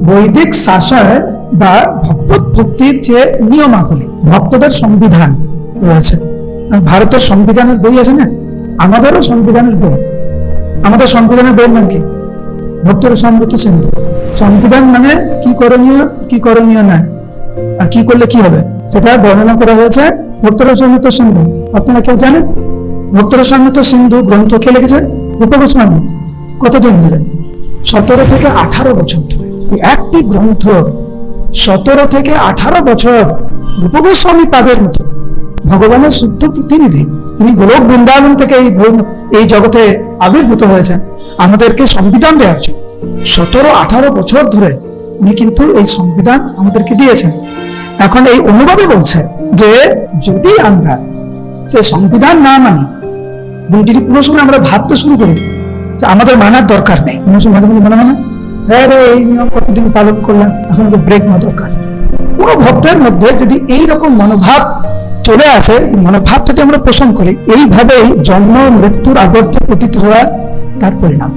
বৈদিক শাসন বা ভগবত ভক্তির যে নিয়মাবলী, ভক্তদের সংবিধান রয়েছে। ভারতের সংবিধানের বই আছে না, আমাদেরও সংবিধানের বই। আমাদের সংবিধানের বইয়ের নাম কি? ভক্তের সম্মতি সিন্ধু। সংবিধান মানে কি করণীয়, কি করণীয় না, আর কি করলে কি হবে, সেটা বর্ণনা করা হয়েছে ভক্তের সম্মত সিন্ধু। আপনারা কেউ জানেন ভক্তের সম্মত সিন্ধু গ্রন্থ কে লিখেছে? রূপ গোস্বামী। কতদিন ধরে? 17 থেকে 18 বছর ধরে একটি গ্রন্থ, 17 থেকে 18 বছর রূপ গোস্বামী পাদের মতো ভগবানের শুদ্ধ প্রতিনিধি, তিনি গোলক বৃন্দাবন থেকে এই জগতে আবির্ভূত হয়েছেন আমাদেরকে সংবিধান দেওয়ার জন্য। 17-18 বছর ধরে উনি কিন্তু এই সংবিধান আমাদেরকে দিয়েছেন। এখন এই অনুবাদে বলছে যে যদি আমরা সে সংবিধান না মানি, এবং যদি কোনো সময় আমরা ভাবতে শুরু করি যে আমাদের মানার দরকার নেই, কোনো সময় মনে হয় না হ্যাঁ রে এই নিয়ম কতদিন পালন করলাম, এখন ব্রেক নেওয়া দরকার। কোনো ভক্তের মধ্যে যদি এইরকম মনোভাব চলে আসে, এই মনোভাব যদি আমরা পোষণ করি, এইভাবেই জন্ম মৃত্যুর আবর্তে পতিত হওয়ার তার পরিণাম।